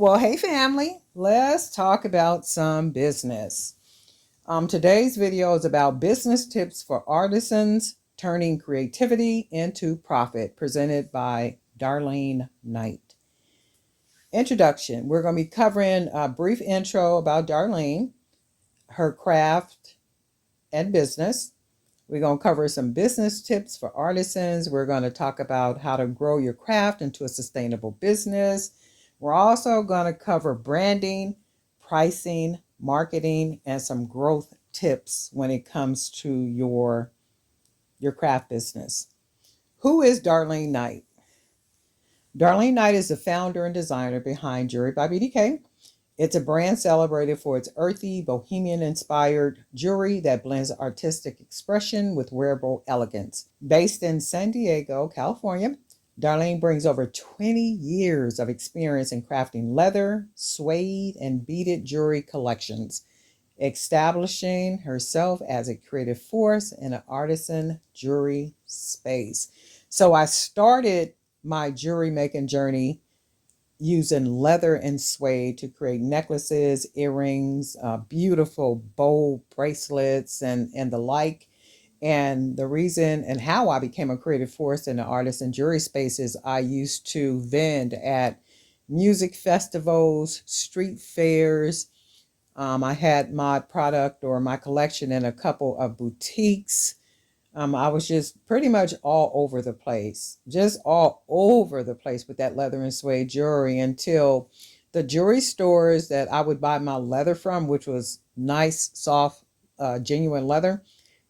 Well, hey family, let's talk about some business. Today's video is about business tips for artisans turning creativity into profit, presented by Darlene Knight. Introduction. We're going to be covering a brief intro about Darlene, her craft and business. We're going to cover some business tips for artisans. We're going to talk about how to grow your craft into a sustainable business. We're also going to cover branding, pricing, marketing, and some growth tips when it comes to your craft business. Who is Darlene Knight? Darlene Knight is the founder and designer behind Jewelry by BDK. It's a brand celebrated for its earthy, bohemian-inspired jewelry that blends artistic expression with wearable elegance. Based in San Diego, California, Darlene brings over 20 years of experience in crafting leather, suede, and beaded jewelry collections, establishing herself as a creative force in an artisan jewelry space. So I started my jewelry making journey using leather and suede to create necklaces, earrings, beautiful bold bracelets, and the like. And the reason and how I became a creative force in the artist and jewelry space is I used to vend at music festivals, street fairs. I had my product or my collection in a couple of boutiques. I was just pretty much all over the place, just all over the place with that leather and suede jewelry until the jewelry stores that I would buy my leather from, which was nice, soft, genuine leather,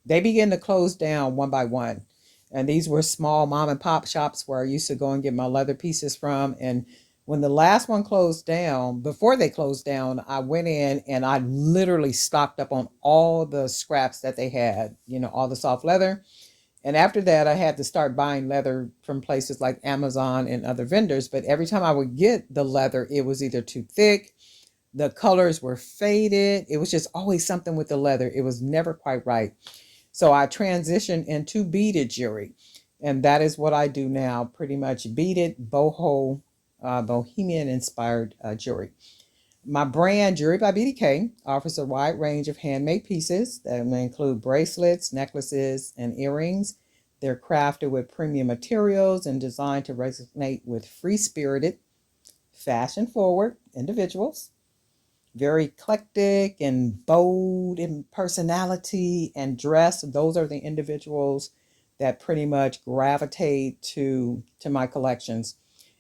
they began to close down one by one. And these were small mom and pop shops where I used to go and get my leather pieces from. And when the last one closed down, before they closed down, I went in and I literally stocked up on all the scraps that they had, all the soft leather. And after that, I had to start buying leather from places like Amazon and other vendors. But every time I would get the leather, it was either too thick, the colors were faded. It was just always something with the leather. It was never quite right. So I transitioned into beaded jewelry. And that is what I do now, pretty much beaded, boho, bohemian inspired jewelry. My brand, Jewelry by BDK, offers a wide range of handmade pieces that may include bracelets, necklaces, and earrings. They're crafted with premium materials and designed to resonate with free-spirited, fashion-forward individuals. Very eclectic and bold in personality and dress. Those are the individuals that pretty much gravitate to my collections.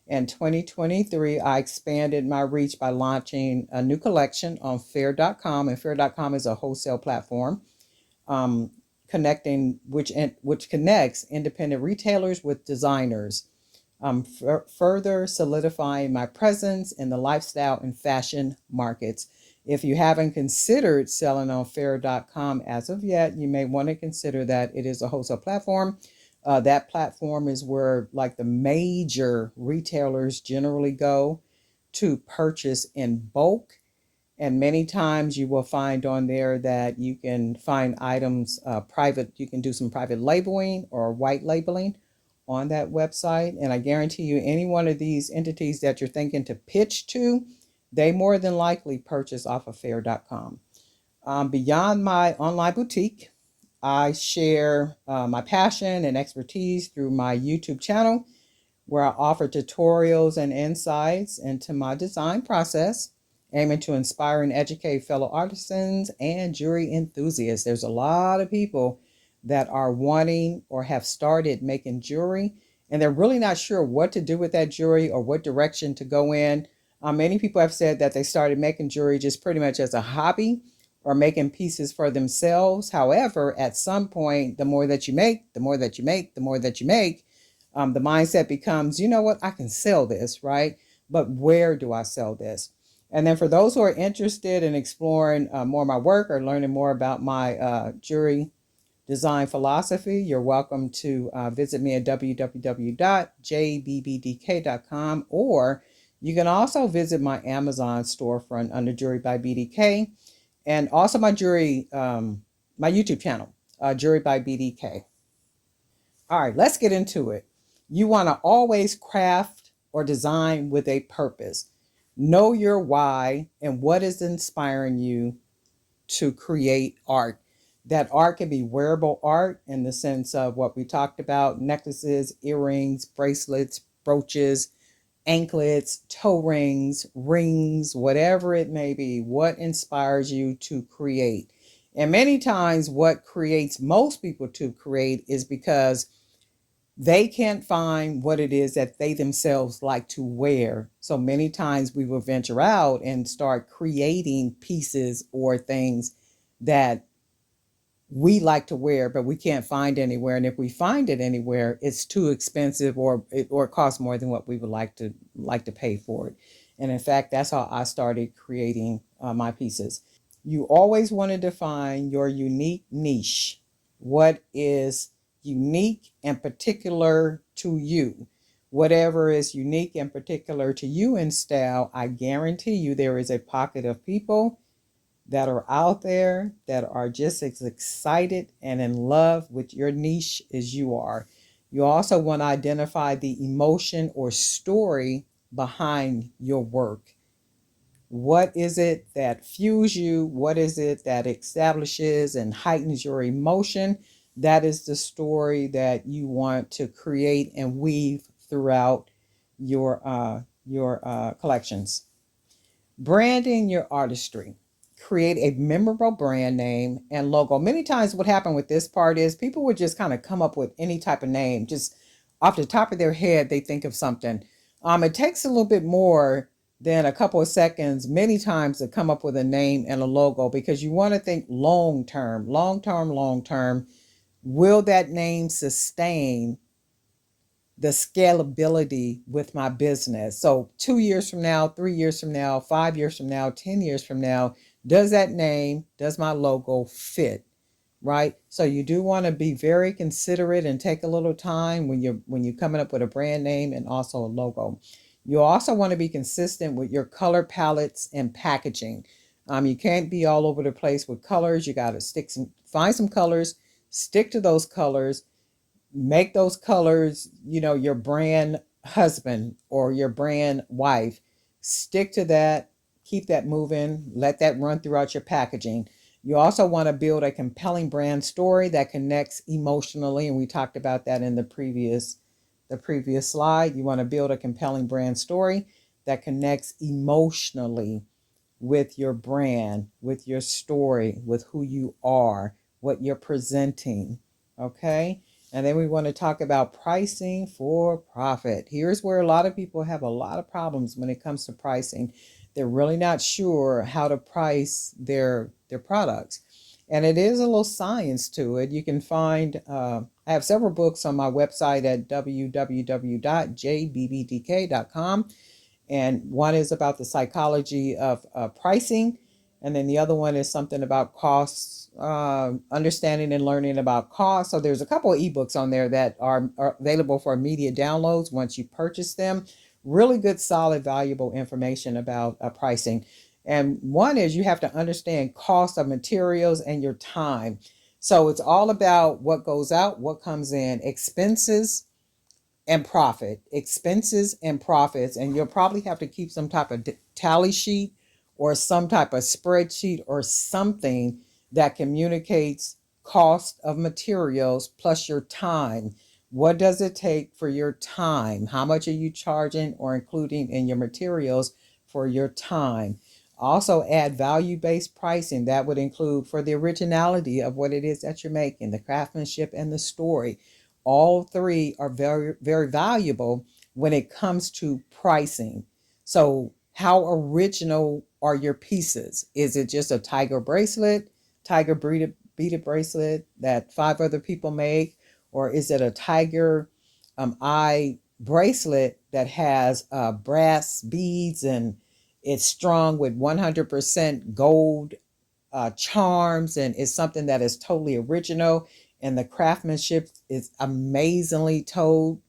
In 2023, I expanded my reach by launching a new collection on Fair.com, and Fair.com is a wholesale platform connecting which connects independent retailers with designers, further solidifying my presence in the lifestyle and fashion markets. If you haven't considered selling on Fair.com as of yet, you may want to consider that. It is a wholesale platform. That platform is where like the major retailers generally go to purchase in bulk. And many times you will find on there that you can find items private. You can do some private labeling or white labeling on that website. And I guarantee you, any one of these entities that you're thinking to pitch to, they more than likely purchase off of Fair.com. Beyond my online boutique, I share my passion and expertise through my YouTube channel, where I offer tutorials and insights into my design process, aiming to inspire and educate fellow artisans and jewelry enthusiasts. There's a lot of people that are wanting or have started making jewelry, and they're really not sure what to do with that jewelry or what direction to go in. Many people have said that they started making jewelry just pretty much as a hobby or making pieces for themselves. However, at some point, the more that you make, the more that you make, the more that you make, the mindset becomes, you know what, I can sell this, right? But where do I sell this? And then for those who are interested in exploring more of my work or learning more about my jewelry design philosophy, you're welcome to visit me at www.jbbdk.com, or you can also visit my Amazon storefront under Jewelry by BDK, and also my my YouTube channel, Jewelry by BDK. All right, let's get into it. You want to always craft or design with a purpose. Know your why and what is inspiring you to create art. That art can be wearable art in the sense of what we talked about: necklaces, earrings, bracelets, brooches, anklets, toe rings, rings, whatever it may be. What inspires you to create? And many times, what creates most people to create is because they can't find what it is that they themselves like to wear. So many times we will venture out and start creating pieces or things that we like to wear, but we can't find anywhere. And if we find it anywhere, it's too expensive, or it costs more than what we would like to pay for it. And in fact, that's how I started creating my pieces. You always want to define your unique niche. What is unique and particular to you? Whatever is unique and particular to you in style, I guarantee you there is a pocket of people that are out there that are just as excited and in love with your niche as you are. You also want to identify the emotion or story behind your work. What is it that fuels you? What is it that establishes and heightens your emotion? That is the story that you want to create and weave throughout your collections. Branding your artistry. Create a memorable brand name and logo. Many times what happened with this part is people would just kind of come up with any type of name. Just off the top of their head, they think of something. It takes a little bit more than a couple of seconds many times to come up with a name and a logo, because you want to think long term, long term, long term. Will that name sustain the scalability with my business? So 2 years from now, 3 years from now, 5 years from now, 10 years from now, does that name, does my logo fit? Right? So you do want to be very considerate and take a little time when you're coming up with a brand name and also a logo. You also want to be consistent with your color palettes and packaging. You can't be all over the place with colors. You got to find some colors, stick to those colors, make those colors, your brand husband or your brand wife. Stick to that, keep that moving, let that run throughout your packaging. You also want to build a compelling brand story that connects emotionally, and we talked about that in the previous slide. You want to build a compelling brand story that connects emotionally with your brand, with your story, with who you are, what you're presenting. Okay. And then we want to talk about pricing for profit. Here's where a lot of people have a lot of problems when it comes to pricing. They're really not sure how to price their products. And it is a little science to it. You can find, I have several books on my website at www.jbbdk.com. And one is about the psychology of pricing, and then the other one is something about costs, understanding and learning about costs. So there's a couple of ebooks on there that are available for immediate downloads once you purchase them. Really good, solid, valuable information about pricing. And one is you have to understand cost of materials and your time. So it's all about what goes out, what comes in, expenses and profit, expenses and profits. And you'll probably have to keep some type of tally sheet or some type of spreadsheet or something that communicates cost of materials plus your time. What does it take for your time? How much are you charging or including in your materials for your time? Also add value-based pricing. That would include for the originality of what it is that you're making, the craftsmanship and the story. All three are very, very valuable when it comes to pricing. So how original are your pieces? Is it just a tiger bracelet, tiger beaded bracelet that 5 other people make? Or is it a tiger eye bracelet that has brass beads and it's strung with 100% gold charms, and is something that is totally original and the craftsmanship is amazingly told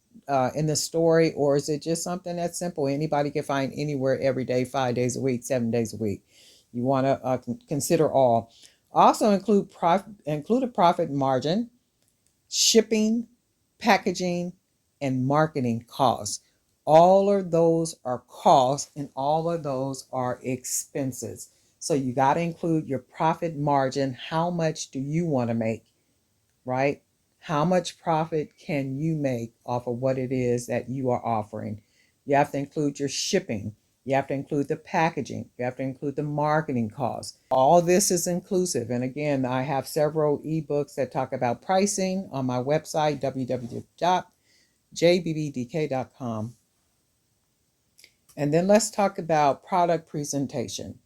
in the story? Or is it just something that's simple anybody can find anywhere every day, 5 days a week, 7 days a week? You want to consider all. Also include a profit margin, shipping, packaging, and marketing costs. All of those are costs and all of those are expenses. So you got to include your profit margin. How much do you want to make, right? How much profit can you make off of what it is that you are offering? You have to include your shipping. You have to include the packaging. You have to include the marketing costs. All this is inclusive. And again, I have several ebooks that talk about pricing on my website, www.jbbdk.com. And then let's talk about product presentation.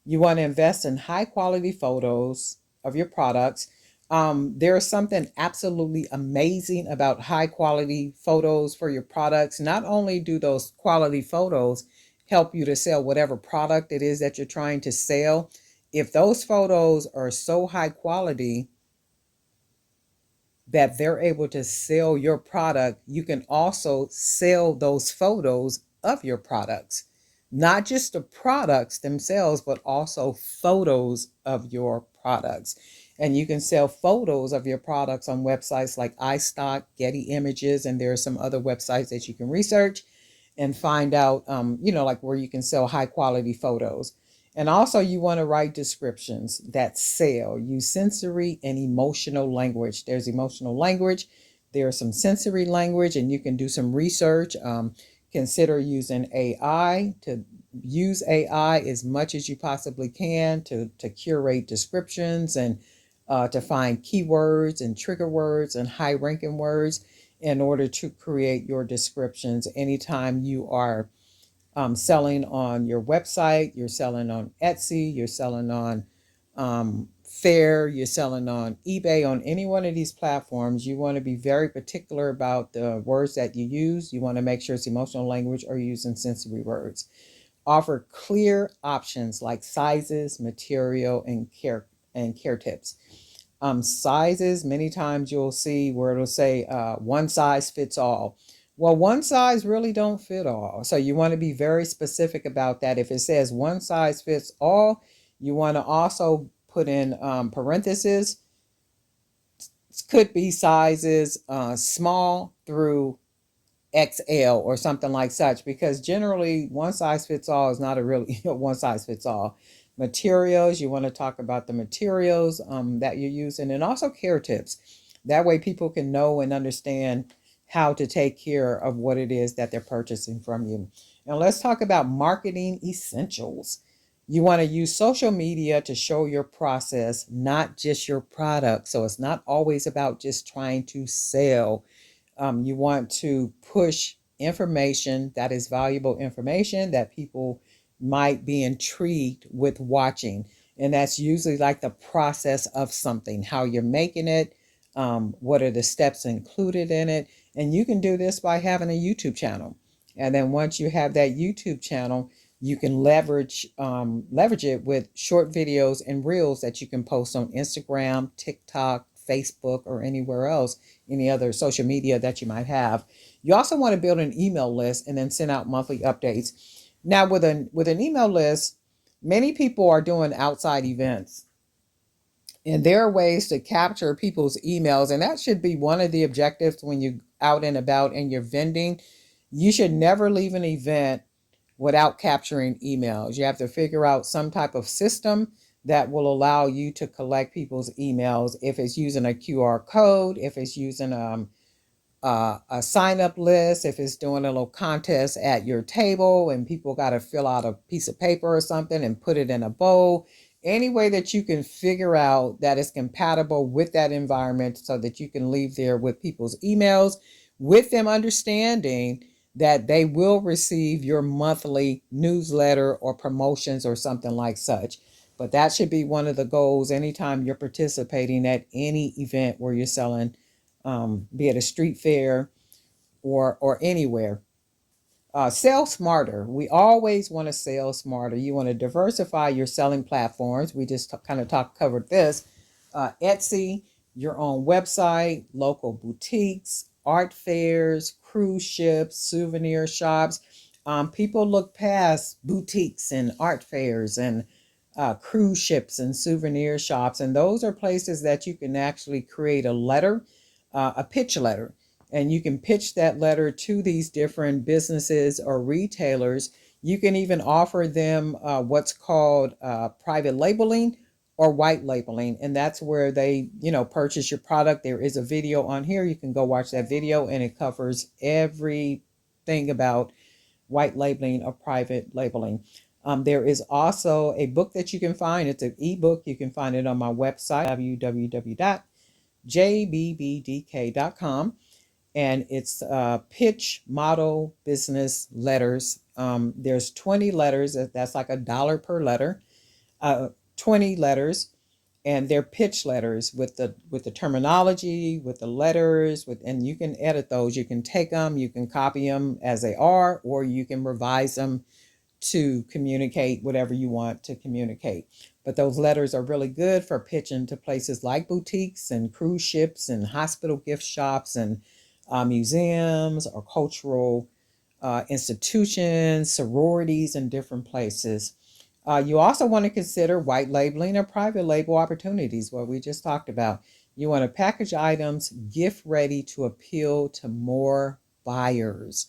You want to invest in high quality photos of your products. There is something absolutely amazing about high quality photos for your products. Not only do those quality photos help you to sell whatever product it is that you're trying to sell, if those photos are so high quality that they're able to sell your product, you can also sell those photos of your products. Not just the products themselves, but also photos of your products. And you can sell photos of your products on websites like iStock, Getty Images, and there are some other websites that you can research and find out, like where you can sell high quality photos. And also, you want to write descriptions that sell. Use sensory and emotional language. There's emotional language, there's some sensory language, and you can do some research. Consider using AI to use AI as much as you possibly can to curate descriptions and to find keywords and trigger words and high ranking words in order to create your descriptions anytime you are selling on your website, you're selling on Etsy, you're selling on Fair, you're selling on eBay, on any one of these platforms. You want to be very particular about the words that you use. You want to make sure it's emotional language or using sensory words. Offer clear options like sizes, material, and care tips. Sizes, many times you'll see where it'll say one size fits all. Well, one size really don't fit all. So you want to be very specific about that. If it says one size fits all, you want to also put in parentheses. Could be sizes small through XL or something like such, because generally one size fits all is not a really one size fits all. Materials, you want to talk about the materials that you're using, and also care tips. That way people can know and understand how to take care of what it is that they're purchasing from you. Now let's talk about marketing essentials. You want to use social media to show your process, not just your product. So it's not always about just trying to sell. You want to push information that is valuable information that people might be intrigued with watching. And that's usually like the process of something, how you're making it, what are the steps included in it. And you can do this by having a YouTube channel. And then once you have that YouTube channel, you can leverage it with short videos and reels that you can post on Instagram, TikTok, Facebook, or anywhere else, any other social media that you might have. You also want to build an email list and then send out monthly updates. Now, with an email list, many people are doing outside events. And there are ways to capture people's emails, and that should be one of the objectives when you're out and about and you're vending. You should never leave an event without capturing emails. You have to figure out some type of system that will allow you to collect people's emails. If it's using a QR code, if it's using a sign up list, if it's doing a little contest at your table and people got to fill out a piece of paper or something and put it in a bowl. Any way that you can figure out that it's compatible with that environment so that you can leave there with people's emails, with them understanding that they will receive your monthly newsletter or promotions or something like such. But that should be one of the goals anytime you're participating at any event where you're selling, be it a street fair or anywhere. Sell smarter. We always want to sell smarter. You want to diversify your selling platforms. We just covered this. Etsy, your own website, local boutiques, art fairs, cruise ships, souvenir shops. People look past boutiques and art fairs and cruise ships and souvenir shops. And those are places that you can actually create a letter, a pitch letter. And you can pitch that letter to these different businesses or retailers. You can even offer them what's called private labeling or white labeling. And that's where they, purchase your product. There is a video on here. You can go watch that video, and it covers everything about white labeling or private labeling. There is also a book that you can find. It's an ebook. You can find it on my website, www.jbbdk.com. And it's pitch model business letters. There's 20 letters. That's like $1 per letter. 20 letters, and they're pitch letters with the terminology, with the letters, and you can edit those. You can take them, you can copy them as they are, or you can revise them to communicate whatever you want to communicate. But those letters are really good for pitching to places like boutiques and cruise ships and hospital gift shops and museums or cultural institutions, sororities, and different places. You also want to consider white labeling or private label opportunities, what we just talked about. You want to package items gift ready to appeal to more buyers.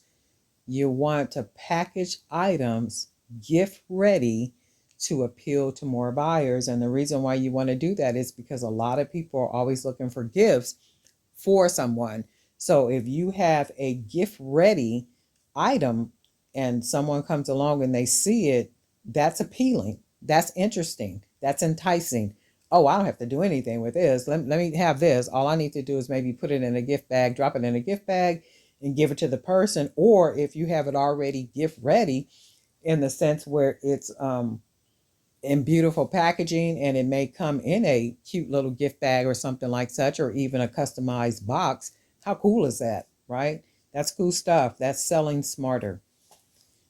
You want to package items gift ready to appeal to more buyers. And the reason why you want to do that is because a lot of people are always looking for gifts for someone. So if you have a gift ready item and someone comes along and they see it, that's appealing. That's interesting. That's enticing. Oh, I don't have to do anything with this. Let me have this. All I need to do is maybe put it in a gift bag, drop it in a gift bag, and give it to the person. Or if you have it already gift ready, in the sense where it's in beautiful packaging, and it may come in a cute little gift bag or something like such, or even a customized box. How cool is that, right? That's cool stuff. That's selling smarter.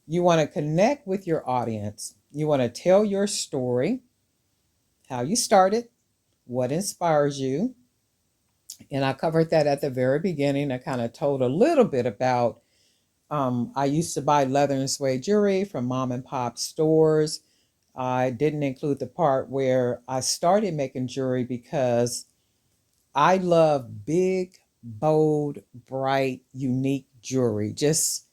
You want to connect with your audience. You want to tell your story, how you started, what inspires you. And I covered that at the very beginning. I kind of told a little bit about I used to buy leather and suede jewelry from mom and pop stores. I didn't include the part where I started making jewelry because I love big, bold, bright, unique jewelry. Just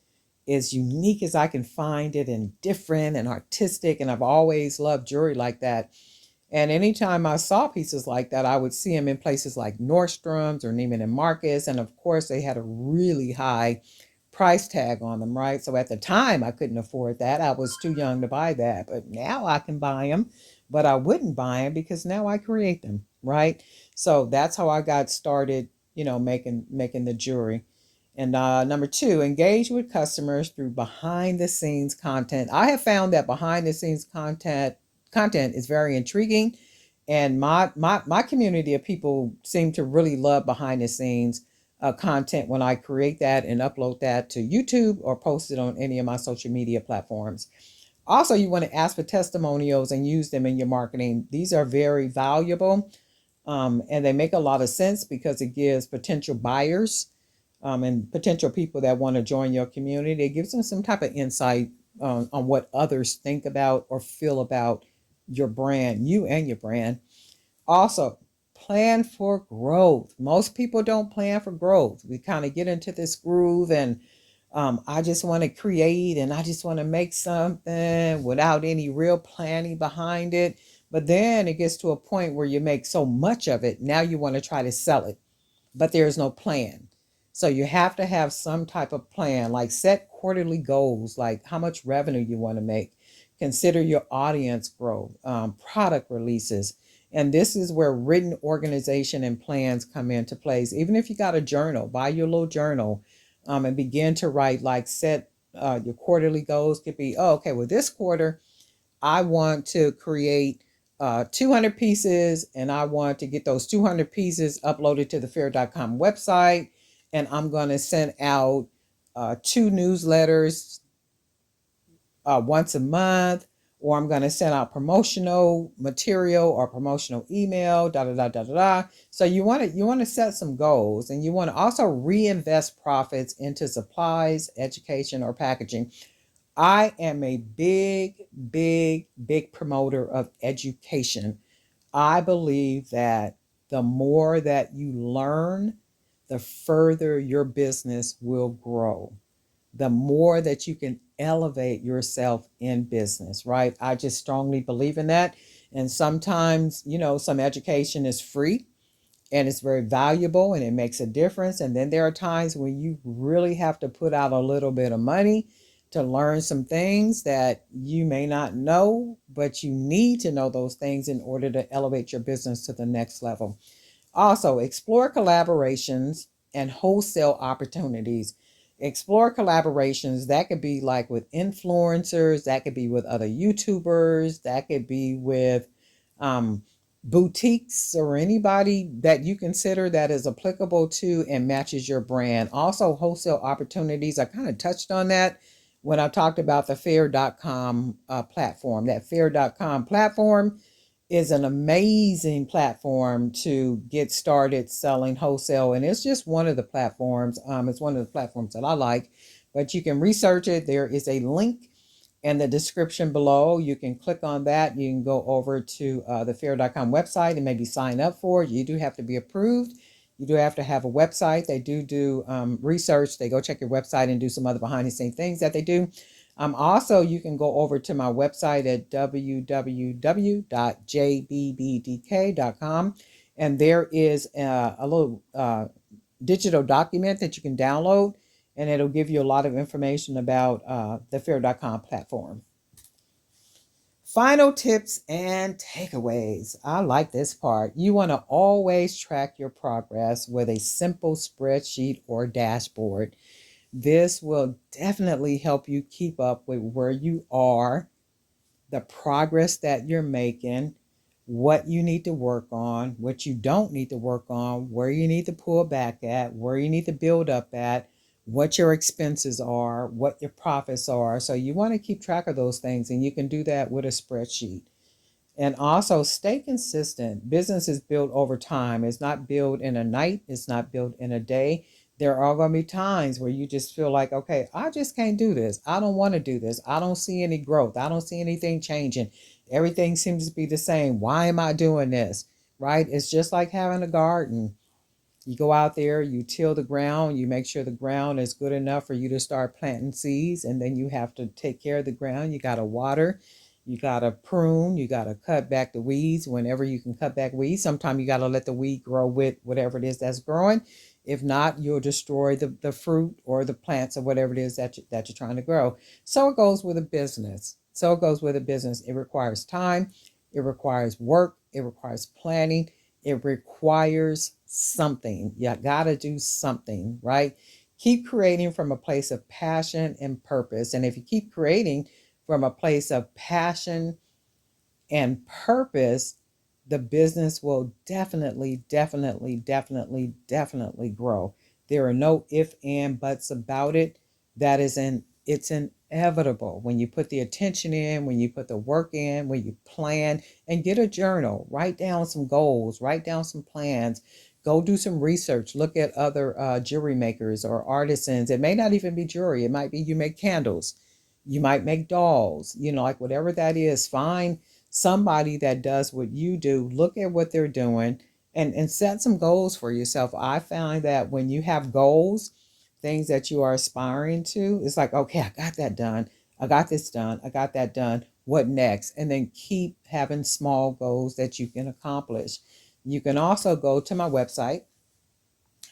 as unique as I can find it, and different and artistic. And I've always loved jewelry like that. And anytime I saw pieces like that, I would see them in places like Nordstrom's or Neiman and Marcus. And of course, they had a really high price tag on them, right? So at the time, I couldn't afford that. I was too young to buy that. But now I can buy them, but I wouldn't buy them because now I create them, right? So that's how I got started, making the jewelry. And number two, engage with customers through behind the scenes content. I have found that behind the scenes content is very intriguing, and my community of people seem to really love behind the scenes content when I create that and upload that to YouTube or post it on any of my social media platforms. Also, you want to ask for testimonials and use them in your marketing. These are very valuable, and they make a lot of sense because it gives potential buyers and potential people that want to join your community. It gives them some type of insight on what others think about or feel about your brand, you and your brand. Also, plan for growth. Most people don't plan for growth. We kind of get into this groove, and I just want to create and I just want to make something without any real planning behind it. But then it gets to a point where you make so much of it, now you want to try to sell it, but there's no plan. So you have to have some type of plan, like set quarterly goals, like how much revenue you want to make. Consider your audience growth, product releases. And this is where written organization and plans come into place. Even if you got a journal, buy your little journal and begin to write, like set your quarterly goals. Could be, oh, okay, well, this quarter, I want to create 200 pieces, and I want to get those 200 pieces uploaded to the fair.com website. And I'm going to send out 2 newsletters once a month, or I'm going to send out promotional material or promotional email, da da da da da da. So you want to set some goals, and you want to also reinvest profits into supplies, education, or packaging. I am a big, big, big promoter of education. I believe that the more that you learn, the further your business will grow, the more that you can elevate yourself in business, right? I just strongly believe in that. And sometimes, some education is free and it's very valuable and it makes a difference. And then there are times when you really have to put out a little bit of money to learn some things that you may not know, but you need to know those things in order to elevate your business to the next level. Also, explore collaborations and wholesale opportunities. Explore collaborations that could be like with influencers, that could be with other YouTubers, that could be with um, boutiques or anybody that you consider that is applicable to and matches your brand. Also, wholesale opportunities. I kind of touched on that when I talked about the fair.com platform. That fair.com platform is an amazing platform to get started selling wholesale. And it's just one of the platforms. It's one of the platforms that I like, but you can research it. There is a link in the description below. You can click on that. You can go over to the fair.com website and maybe sign up for it. You do have to be approved. You do have to have a website. They do research. They go check your website and do some other behind the scenes things that they do. Also, you can go over to my website at www.jbbdk.com, and there is a little digital document that you can download, and it'll give you a lot of information about the fair.com platform. Final tips and takeaways. I like this part. You want to always track your progress with a simple spreadsheet or dashboard. This will definitely help you keep up with where you are, the progress that you're making, what you need to work on, what you don't need to work on, where you need to pull back at, where you need to build up at, what your expenses are, what your profits are. So you want to keep track of those things, and you can do that with a spreadsheet. And also stay consistent. Business is built over time. It's not built in a night. It's not built in a day. There are going to be times where you just feel like, okay, I just can't do this. I don't want to do this. I don't see any growth. I don't see anything changing. Everything seems to be the same. Why am I doing this? Right? It's just like having a garden. You go out there, you till the ground, you make sure the ground is good enough for you to start planting seeds, and then you have to take care of the ground. You got to water, you got to prune, you got to cut back the weeds whenever you can cut back weeds. Sometimes you got to let the weed grow with whatever it is that's growing. If not, you'll destroy the fruit or the plants or whatever it is that you're trying to grow. So it goes with a business. So it goes with a business. It requires time, it requires work, it requires planning. It requires something. You got to do something, right? Keep creating from a place of passion and purpose. And if you keep creating from a place of passion and purpose, the business will definitely grow. There are no ifs and buts about it. It's inevitable when you put the attention in, when you put the work in, when you plan, and get a journal, write down some goals, write down some plans, go do some research, look at other jewelry makers or artisans. It may not even be jewelry. It might be you make candles, you might make dolls, like whatever that is. Find somebody that does what you do, look at what they're doing, and set some goals for yourself. I found that when you have goals, things that you are aspiring to, it's like, okay, I got that done. I got this done. I got that done. What next? And then keep having small goals that you can accomplish. You can also go to my website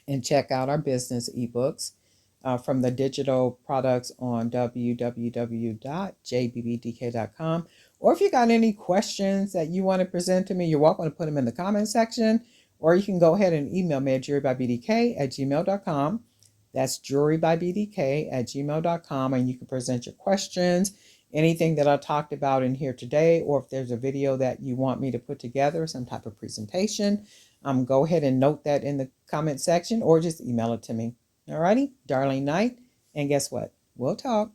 and check out our business ebooks from the digital products on www.jbbdk.com. Or if you got any questions that you want to present to me, you're welcome to put them in the comment section, or you can go ahead and email me at jewelrybybdk@gmail.com. That's jewelrybybdk@gmail.com, and you can present your questions, anything that I talked about in here today, or if there's a video that you want me to put together, some type of presentation, go ahead and note that in the comment section or just email it to me. Alrighty, Darlene Knight, and guess what? We'll talk.